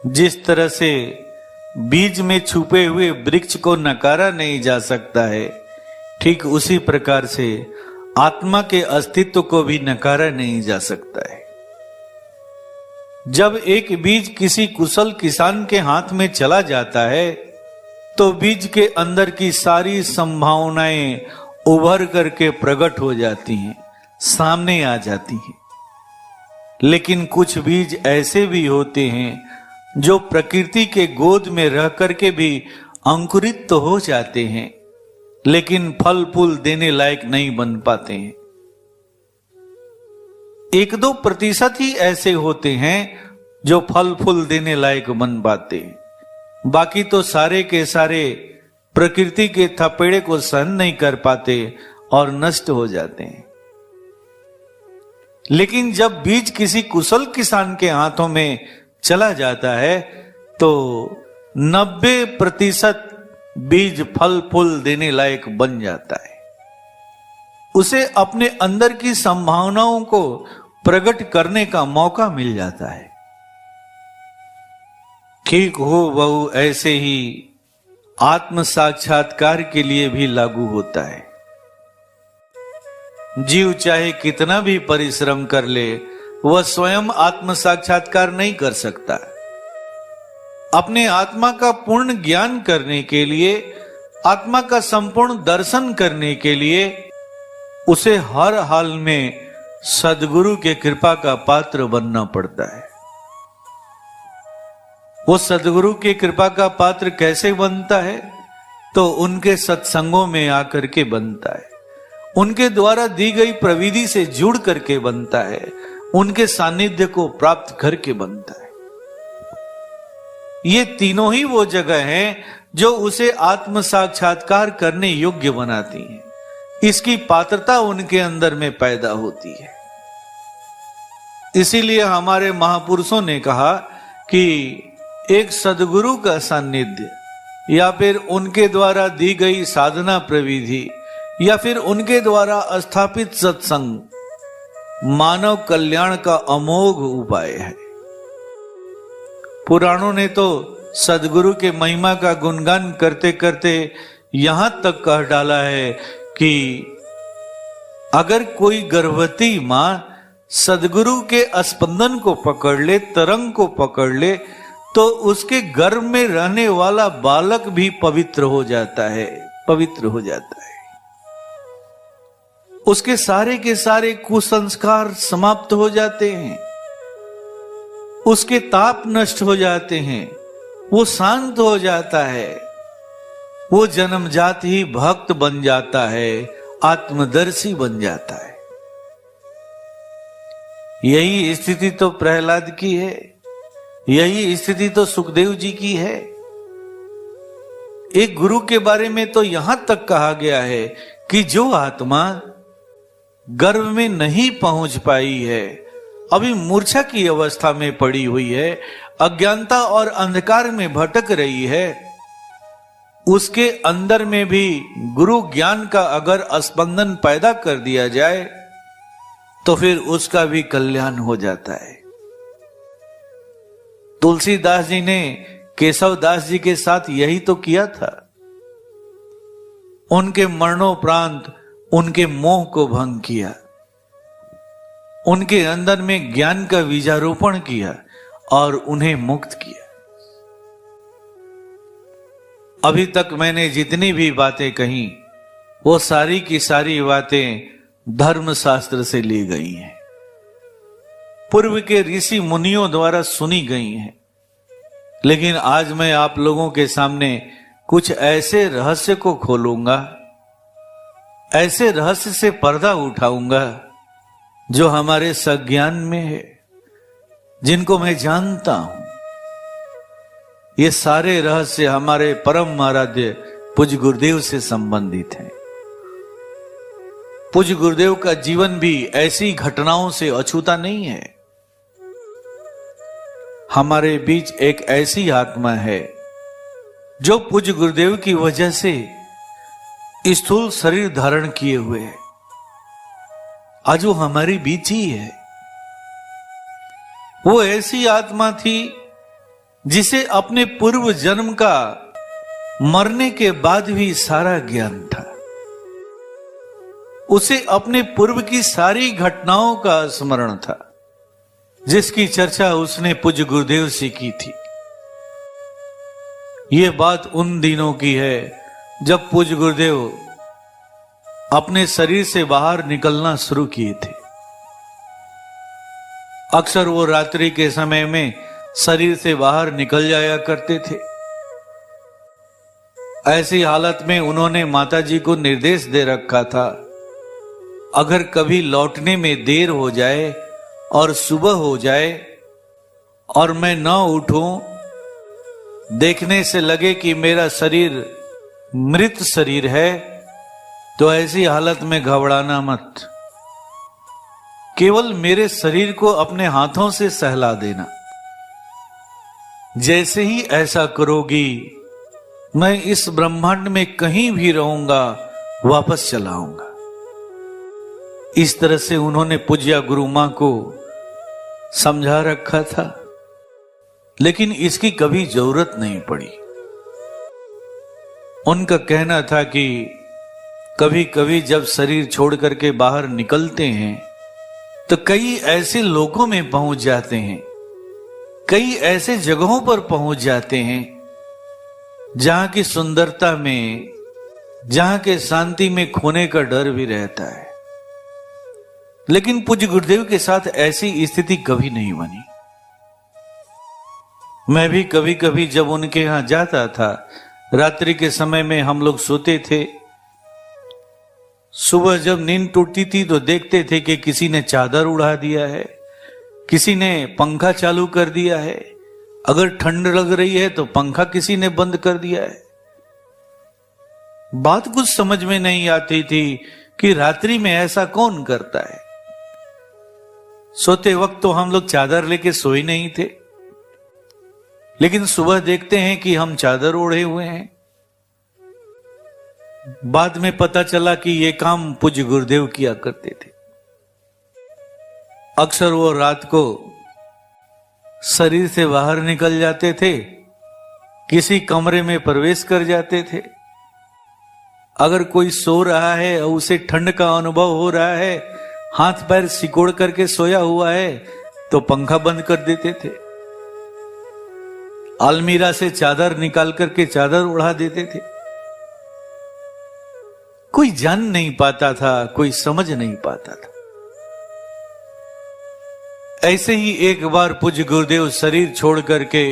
जिस तरह से बीज में छुपे हुए वृक्ष को नकारा नहीं जा सकता है, ठीक उसी प्रकार से आत्मा के अस्तित्व को भी नकारा नहीं जा सकता है। जब एक बीज किसी कुशल किसान के हाथ में चला जाता है तो बीज के अंदर की सारी संभावनाएं उभर करके प्रकट हो जाती हैं, सामने आ जाती हैं। लेकिन कुछ बीज ऐसे भी होते हैं जो प्रकृति के गोद में रह करके भी अंकुरित तो हो जाते हैं, लेकिन फल फूल देने लायक नहीं बन पाते हैं। 1-2% ही ऐसे होते हैं जो फल फूल देने लायक बन पाते हैं, बाकी तो सारे के सारे प्रकृति के थपेड़े को सहन नहीं कर पाते और नष्ट हो जाते हैं। लेकिन जब बीज किसी कुशल किसान के हाथों में चला जाता है तो 90% बीज फल फूल देने लायक बन जाता है। उसे अपने अंदर की संभावनाओं को प्रकट करने का मौका मिल जाता है। ठीक हो बहु ऐसे ही आत्म साक्षात्कार के लिए भी लागू होता है। जीव चाहे कितना भी परिश्रम कर ले, वह स्वयं आत्म साक्षात्कार नहीं कर सकता। अपने आत्मा का पूर्ण ज्ञान करने के लिए, आत्मा का संपूर्ण दर्शन करने के लिए उसे हर हाल में सद्गुरु के कृपा का पात्र बनना पड़ता है। वो सद्गुरु की कृपा का पात्र कैसे बनता है? तो उनके सत्संगों में आकर के बनता है, उनके द्वारा दी गई प्रविधि से जुड़ करके बनता है, उनके सानिध्य को प्राप्त करके बनता है। ये तीनों ही वो जगह हैं जो उसे आत्म साक्षात्कार करने योग्य बनाती हैं। इसकी पात्रता उनके अंदर में पैदा होती है। इसीलिए हमारे महापुरुषों ने कहा कि एक सद्गुरु का सानिध्य या फिर उनके द्वारा दी गई साधना प्रविधि या फिर उनके द्वारा स्थापित सत्संग मानव कल्याण का अमोघ उपाय है। पुराणों ने तो सद्गुरु के महिमा का गुणगान करते करते यहां तक कह डाला है कि अगर कोई गर्भवती मां सद्गुरु के स्पंदन को पकड़ ले, तरंग को पकड़ ले, तो उसके गर्भ में रहने वाला बालक भी पवित्र हो जाता है, पवित्र हो जाता है। उसके सारे के सारे कुसंस्कार समाप्त हो जाते हैं, उसके ताप नष्ट हो जाते हैं, वो शांत हो जाता है, वो जन्मजात ही भक्त बन जाता है, आत्मदर्शी बन जाता है। यही स्थिति तो प्रहलाद की है, यही स्थिति तो सुखदेव जी की है। एक गुरु के बारे में तो यहां तक कहा गया है कि जो आत्मा गर्भ में नहीं पहुंच पाई है, अभी मूर्छा की अवस्था में पड़ी हुई है, अज्ञानता और अंधकार में भटक रही है, उसके अंदर में भी गुरु ज्ञान का अगर स्पंदन पैदा कर दिया जाए तो फिर उसका भी कल्याण हो जाता है। तुलसीदास जी ने केशव दास जी के साथ यही तो किया था। उनके मरणोपरांत उनके मोह को भंग किया, उनके अंदर में ज्ञान का बीजारोपण किया और उन्हें मुक्त किया। अभी तक मैंने जितनी भी बातें कही वो सारी की सारी बातें धर्मशास्त्र से ली गई हैं, पूर्व के ऋषि मुनियों द्वारा सुनी गई हैं। लेकिन आज मैं आप लोगों के सामने कुछ ऐसे रहस्य को खोलूंगा, ऐसे रहस्य से पर्दा उठाऊंगा जो हमारे सज्ञान में है, जिनको मैं जानता हूं। ये सारे रहस्य हमारे परम आराध्य पूज्य गुरुदेव से संबंधित हैं। पूज्य गुरुदेव का जीवन भी ऐसी घटनाओं से अछूता नहीं है। हमारे बीच एक ऐसी आत्मा है जो पूज्य गुरुदेव की वजह से स्थूल शरीर धारण किए हुए है, आज वो हमारे बीच ही है। वो ऐसी आत्मा थी जिसे अपने पूर्व जन्म का मरने के बाद भी सारा ज्ञान था, उसे अपने पूर्व की सारी घटनाओं का स्मरण था, जिसकी चर्चा उसने पूज्य गुरुदेव से की थी। यह बात उन दिनों की है जब पूज्य गुरुदेव अपने शरीर से बाहर निकलना शुरू किए थे। अक्सर वो रात्रि के समय में शरीर से बाहर निकल जाया करते थे। ऐसी हालत में उन्होंने माताजी को निर्देश दे रखा था, अगर कभी लौटने में देर हो जाए और सुबह हो जाए और मैं न उठूं, देखने से लगे कि मेरा शरीर मृत शरीर है, तो ऐसी हालत में घबराना मत, केवल मेरे शरीर को अपने हाथों से सहला देना। जैसे ही ऐसा करोगी, मैं इस ब्रह्मांड में कहीं भी रहूंगा, वापस चला आऊंगा। इस तरह से उन्होंने पूज्या गुरु मां को समझा रखा था, लेकिन इसकी कभी जरूरत नहीं पड़ी। उनका कहना था कि कभी कभी जब शरीर छोड़ करके बाहर निकलते हैं तो कई ऐसे लोगों में पहुंच जाते हैं, कई ऐसे जगहों पर पहुंच जाते हैं जहां की सुंदरता में, जहां के शांति में खोने का डर भी रहता है। लेकिन पूज्य गुरुदेव के साथ ऐसी स्थिति कभी नहीं बनी। मैं भी कभी कभी जब उनके यहां जाता था, रात्रि के समय में हम लोग सोते थे, सुबह जब नींद टूटती थी तो देखते थे कि किसी ने चादर उड़ा दिया है, किसी ने पंखा चालू कर दिया है, अगर ठंड लग रही है तो पंखा किसी ने बंद कर दिया है। बात कुछ समझ में नहीं आती थी कि रात्रि में ऐसा कौन करता है। सोते वक्त तो हम लोग चादर लेके सोए नहीं थे, लेकिन सुबह देखते हैं कि हम चादर ओढ़े हुए हैं। बाद में पता चला कि ये काम पूज्य गुरुदेव किया करते थे। अक्सर वो रात को शरीर से बाहर निकल जाते थे, किसी कमरे में प्रवेश कर जाते थे। अगर कोई सो रहा है और उसे ठंड का अनुभव हो रहा है, हाथ पैर सिकोड़ करके सोया हुआ है, तो पंखा बंद कर देते थे। अलमीरा से चादर निकाल करके चादर उड़ा देते थे। कोई जान नहीं पाता था, कोई समझ नहीं पाता था। ऐसे ही एक बार पूज्य गुरुदेव शरीर छोड़ करके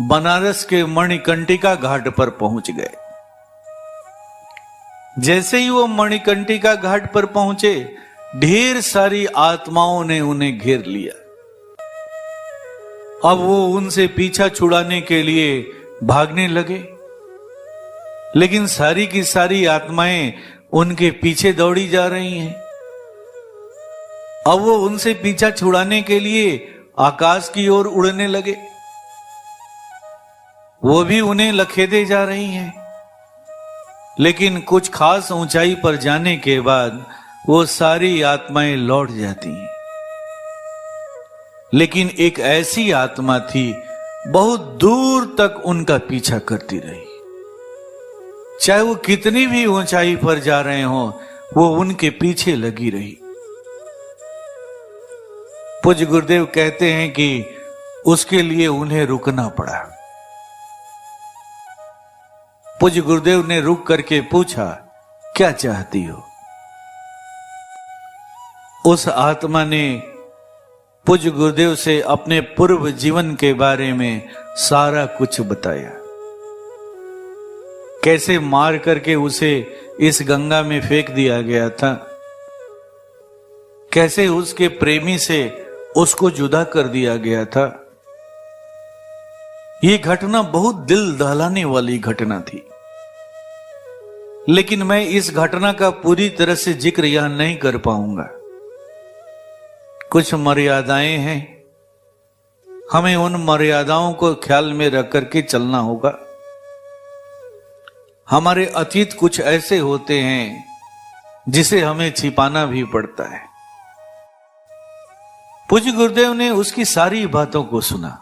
बनारस के मणिकंटिका घाट पर पहुंच गए। जैसे ही वो मणिकंटिका घाट पर पहुंचे, ढेर सारी आत्माओं ने उन्हें घेर लिया। अब वो उनसे पीछा छुड़ाने के लिए भागने लगे, लेकिन सारी की सारी आत्माएं उनके पीछे दौड़ी जा रही हैं। अब वो उनसे पीछा छुड़ाने के लिए आकाश की ओर उड़ने लगे, वो भी उन्हें लखेदे जा रही हैं। लेकिन कुछ खास ऊंचाई पर जाने के बाद वो सारी आत्माएं लौट जाती हैं। लेकिन एक ऐसी आत्मा थी, बहुत दूर तक उनका पीछा करती रही। चाहे वो कितनी भी ऊंचाई पर जा रहे हों, वो उनके पीछे लगी रही। पूज्य गुरुदेव कहते हैं कि उसके लिए उन्हें रुकना पड़ा। पूज्य गुरुदेव ने रुक करके पूछा, क्या चाहती हो? उस आत्मा ने पूज्य गुरुदेव से अपने पूर्व जीवन के बारे में सारा कुछ बताया। कैसे मार करके उसे इस गंगा में फेंक दिया गया था, कैसे उसके प्रेमी से उसको जुदा कर दिया गया था। यह घटना बहुत दिल दहलाने वाली घटना थी, लेकिन मैं इस घटना का पूरी तरह से जिक्र यहां नहीं कर पाऊंगा। कुछ मर्यादाएं हैं, हमें उन मर्यादाओं को ख्याल में रख करके चलना होगा। हमारे अतीत कुछ ऐसे होते हैं जिसे हमें छिपाना भी पड़ता है। पूज्य गुरुदेव ने उसकी सारी बातों को सुना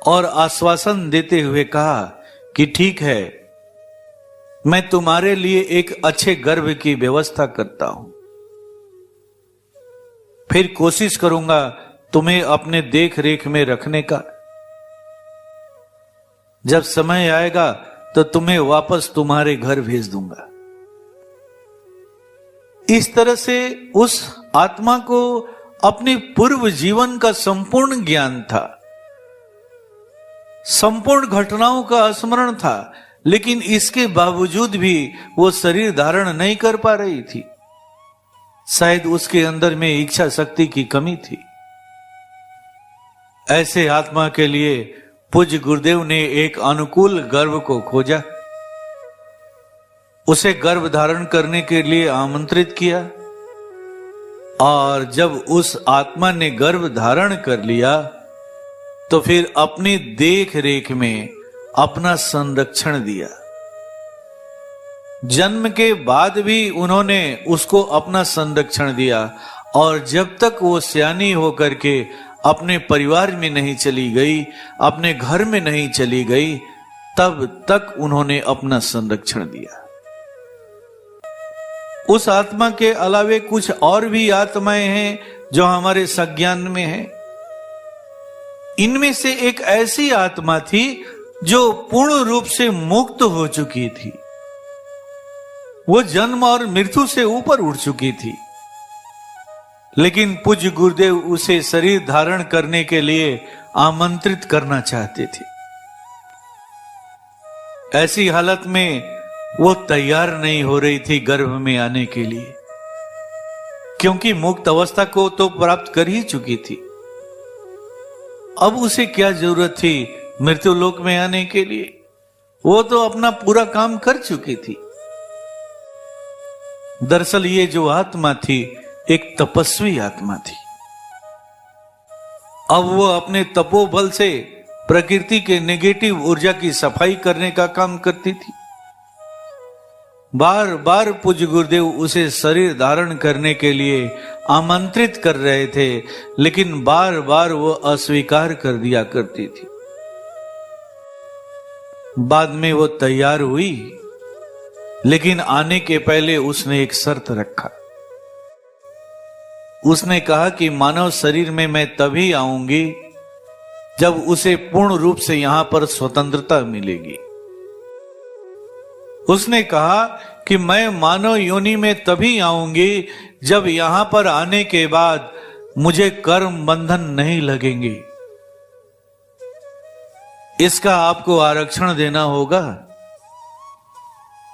और आश्वासन देते हुए कहा कि ठीक है, मैं तुम्हारे लिए एक अच्छे गर्भ की व्यवस्था करता हूं, फिर कोशिश करूंगा तुम्हें अपने देख रेख में रखने का। जब समय आएगा तो तुम्हें वापस तुम्हारे घर भेज दूंगा। इस तरह से उस आत्मा को अपने पूर्व जीवन का संपूर्ण ज्ञान था, संपूर्ण घटनाओं का स्मरण था, लेकिन इसके बावजूद भी वो शरीर धारण नहीं कर पा रही थी। शायद उसके अंदर में इच्छा शक्ति की कमी थी। ऐसे आत्मा के लिए पूज्य गुरुदेव ने एक अनुकूल गर्भ को खोजा, उसे गर्भ धारण करने के लिए आमंत्रित किया, और जब उस आत्मा ने गर्भ धारण कर लिया तो फिर अपनी देख रेख में अपना संरक्षण दिया। जन्म के बाद भी उन्होंने उसको अपना संरक्षण दिया, और जब तक वो सयानी होकर के अपने परिवार में नहीं चली गई, अपने घर में नहीं चली गई, तब तक उन्होंने अपना संरक्षण दिया। उस आत्मा के अलावे कुछ और भी आत्माएं हैं जो हमारे संज्ञान में हैं। इनमें से एक ऐसी आत्मा थी जो पूर्ण रूप से मुक्त हो चुकी थी, वो जन्म और मृत्यु से ऊपर उठ चुकी थी, लेकिन पूज्य गुरुदेव उसे शरीर धारण करने के लिए आमंत्रित करना चाहते थे। ऐसी हालत में वो तैयार नहीं हो रही थी गर्भ में आने के लिए, क्योंकि मुक्त अवस्था को तो प्राप्त कर ही चुकी थी। अब उसे क्या जरूरत थी मृत्यु लोक में आने के लिए? वो तो अपना पूरा काम कर चुकी थी। दरअसल ये जो आत्मा थी एक तपस्वी आत्मा थी। अब वो अपने तपोबल से प्रकृति के नेगेटिव ऊर्जा की सफाई करने का काम करती थी। बार बार पूज्य गुरुदेव उसे शरीर धारण करने के लिए आमंत्रित कर रहे थे, लेकिन बार बार वो अस्वीकार कर दिया करती थी। बाद में वो तैयार हुई, लेकिन आने के पहले उसने एक शर्त रखा। उसने कहा कि मानव शरीर में मैं तभी आऊंगी जब उसे पूर्ण रूप से यहां पर स्वतंत्रता मिलेगी। उसने कहा कि मैं मानव योनि में तभी आऊंगी जब यहां पर आने के बाद मुझे कर्म बंधन नहीं लगेंगे। इसका आपको आरक्षण देना होगा,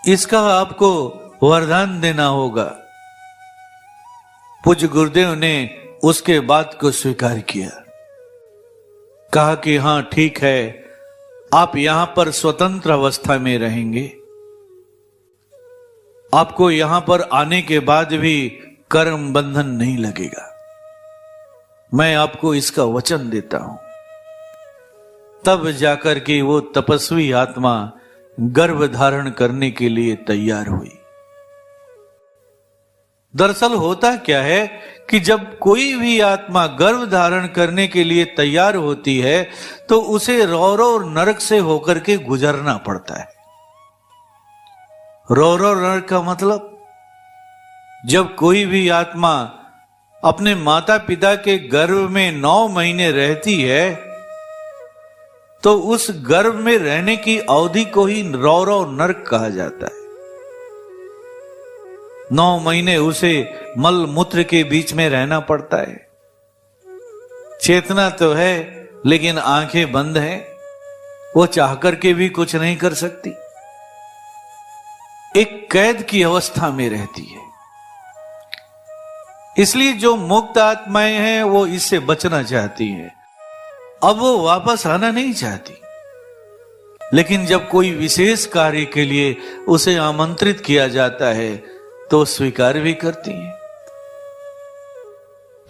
इसका आपको वरदान देना होगा। पूज्य गुरुदेव ने उसके बात को स्वीकार किया, कहा कि हां ठीक है, आप यहां पर स्वतंत्र अवस्था में रहेंगे, आपको यहां पर आने के बाद भी कर्म बंधन नहीं लगेगा, मैं आपको इसका वचन देता हूं। तब जाकर के वो तपस्वी आत्मा गर्भ धारण करने के लिए तैयार हुई। दरअसल होता क्या है कि जब कोई भी आत्मा गर्भ धारण करने के लिए तैयार होती है तो उसे रौरव और नरक से होकर के गुजरना पड़ता है। रौरव नरक का मतलब, जब कोई भी आत्मा अपने माता पिता के गर्भ में 9 महीने रहती है तो उस गर्भ में रहने की अवधि को ही रौरव नरक कहा जाता है। 9 महीने उसे मल मूत्र के बीच में रहना पड़ता है। चेतना तो है लेकिन आंखें बंद हैं, वो चाह करके भी कुछ नहीं कर सकती, एक कैद की अवस्था में रहती है। इसलिए जो मुक्त आत्माएं हैं वो इससे बचना चाहती हैं, अब वो वापस आना नहीं चाहती। लेकिन जब कोई विशेष कार्य के लिए उसे आमंत्रित किया जाता है तो स्वीकार भी करती है।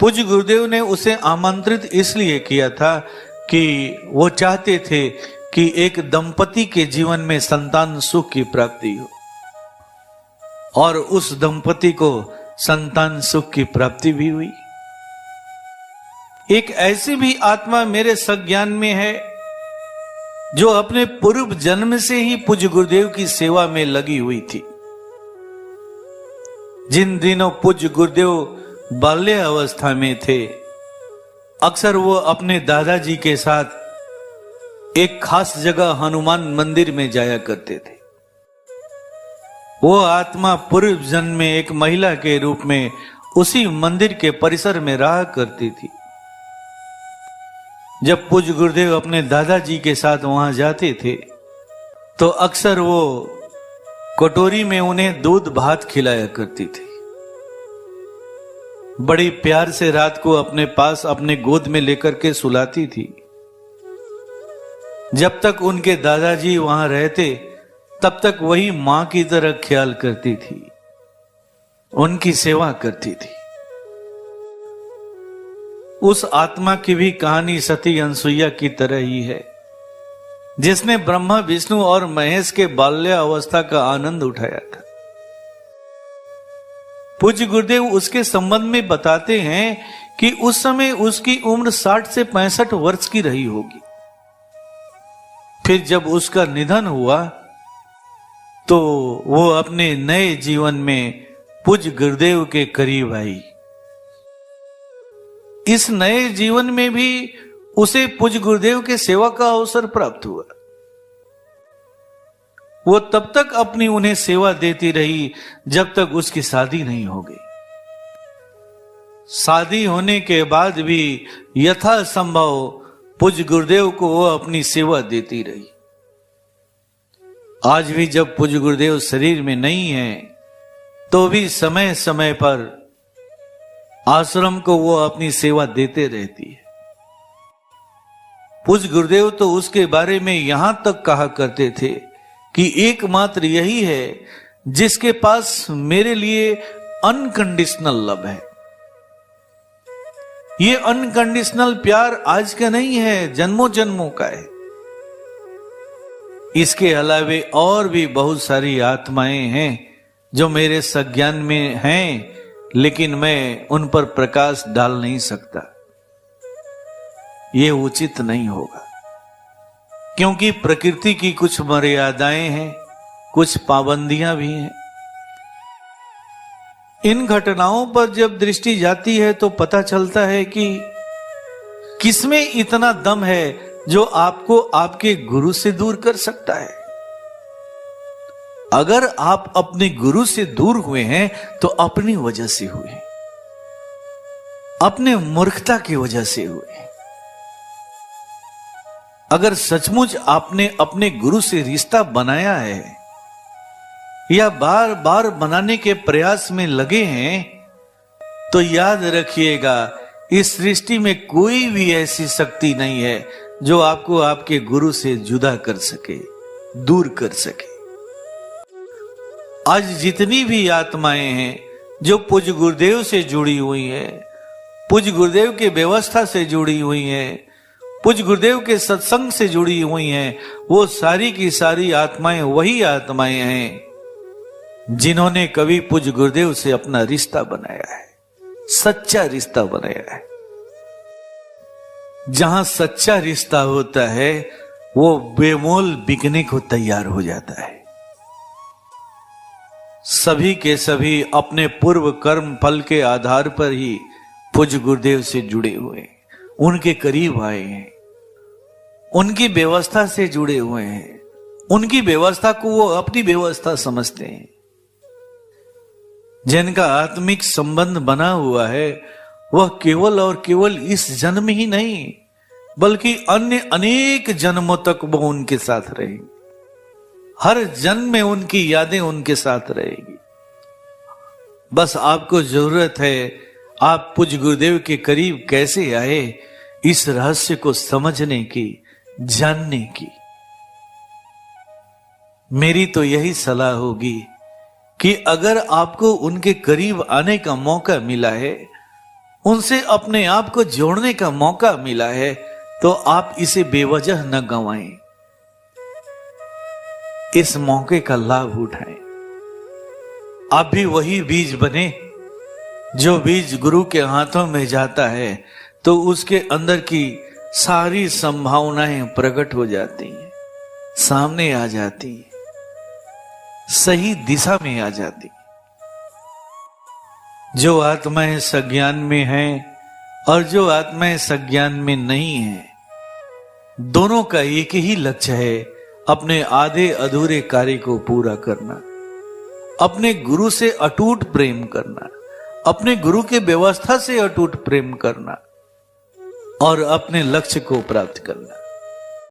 पूज्य गुरुदेव ने उसे आमंत्रित इसलिए किया था कि वो चाहते थे कि एक दंपति के जीवन में संतान सुख की प्राप्ति हो, और उस दंपति को संतान सुख की प्राप्ति भी हुई। एक ऐसी भी आत्मा मेरे संज्ञान में है जो अपने पूर्व जन्म से ही पूज्य गुरुदेव की सेवा में लगी हुई थी। जिन दिनों पूज्य गुरुदेव बाल्य अवस्था में थे, अक्सर वो अपने दादाजी के साथ एक खास जगह हनुमान मंदिर में जाया करते थे। वो आत्मा पूर्व जन्म में एक महिला के रूप में उसी मंदिर के परिसर में रहा करती थी। जब पूज्य गुरुदेव अपने दादाजी के साथ वहां जाते थे तो अक्सर वो कटोरी में उन्हें दूध भात खिलाया करती थी। बड़ी प्यार से रात को अपने पास अपने गोद में लेकर के सुलाती थी। जब तक उनके दादाजी वहां रहते तब तक वही मां की तरह ख्याल करती थी, उनकी सेवा करती थी। उस आत्मा की भी कहानी सती अनसुईया की तरह ही है, जिसने ब्रह्मा विष्णु और महेश के बाल्य अवस्था का आनंद उठाया था। पूज्य गुरुदेव उसके संबंध में बताते हैं कि उस समय उसकी उम्र 60 से 65 वर्ष की रही होगी। फिर जब उसका निधन हुआ तो वो अपने नए जीवन में पूज्य गुरुदेव के करीब आई। इस नए जीवन में भी उसे पूज्य गुरुदेव के सेवा का अवसर प्राप्त हुआ। वो तब तक अपनी उन्हें सेवा देती रही जब तक उसकी शादी नहीं हो गई। शादी होने के बाद भी यथासंभव पूज्य गुरुदेव को वो अपनी सेवा देती रही। आज भी जब पूज्य गुरुदेव शरीर में नहीं है तो भी समय समय पर आश्रम को वो अपनी सेवा देते रहती है। पूज्य गुरुदेव तो उसके बारे में यहां तक कहा करते थे कि एकमात्र यही है जिसके पास मेरे लिए अनकंडीशनल लव है। ये अनकंडीशनल प्यार आज का नहीं है, जन्मों जन्मों का है। इसके अलावे और भी बहुत सारी आत्माएं हैं जो मेरे संज्ञान में हैं, लेकिन मैं उन पर प्रकाश डाल नहीं सकता। ये उचित नहीं होगा, क्योंकि प्रकृति की कुछ मर्यादाएं हैं, कुछ पाबंदियां भी हैं। इन घटनाओं पर जब दृष्टि जाती है तो पता चलता है कि किसमें इतना दम है जो आपको आपके गुरु से दूर कर सकता है। अगर आप अपने गुरु से दूर हुए हैं तो अपनी वजह से हुए, अपने मूर्खता की वजह से हुए। अगर सचमुच आपने अपने गुरु से रिश्ता बनाया है या बार बार बनाने के प्रयास में लगे हैं तो याद रखिएगा, इस सृष्टि में कोई भी ऐसी शक्ति नहीं है जो आपको आपके गुरु से जुदा कर सके, दूर कर सके। आज जितनी भी आत्माएं हैं जो पूज्य गुरुदेव से जुड़ी हुई हैं, पूज्य गुरुदेव के व्यवस्था से जुड़ी हुई हैं, पूज्य गुरुदेव के सत्संग से जुड़ी हुई हैं, वो सारी की सारी आत्माएं वही आत्माएं हैं जिन्होंने कभी पूज्य गुरुदेव से अपना रिश्ता बनाया है, सच्चा रिश्ता बनाया है। जहां सच्चा रिश्ता होता है वो बेमोल बिकने को तैयार हो जाता है। सभी के सभी अपने पूर्व कर्म फल के आधार पर ही पूज्य गुरुदेव से जुड़े हुए, उनके करीब आए हैं, उनकी व्यवस्था से जुड़े हुए हैं, उनकी व्यवस्था को वो अपनी व्यवस्था समझते हैं। जिनका आत्मिक संबंध बना हुआ है वह केवल और केवल इस जन्म ही नहीं बल्कि अन्य अनेक जन्मों तक वो उनके साथ रहेंगे। हर जन्म में उनकी यादें उनके साथ रहेगी। बस आपको जरूरत है आप पूज्य गुरुदेव के करीब कैसे आए, इस रहस्य को समझने की, जानने की। मेरी तो यही सलाह होगी कि अगर आपको उनके करीब आने का मौका मिला है, उनसे अपने आप को जोड़ने का मौका मिला है, तो आप इसे बेवजह न गंवाएं। इस मौके का लाभ उठाएं। आप भी वही बीज बने जो बीज गुरु के हाथों में जाता है तो उसके अंदर की सारी संभावनाएं प्रकट हो जाती हैं। सामने आ जाती है, सही दिशा में आ जाती। जो आत्माएं सज्ञान में हैं और जो आत्माएं सज्ञान में नहीं है, दोनों का एक ही लक्ष्य है, अपने आधे अधूरे कार्य को पूरा करना, अपने गुरु से अटूट प्रेम करना, अपने गुरु के व्यवस्था से अटूट प्रेम करना और अपने लक्ष्य को प्राप्त करना।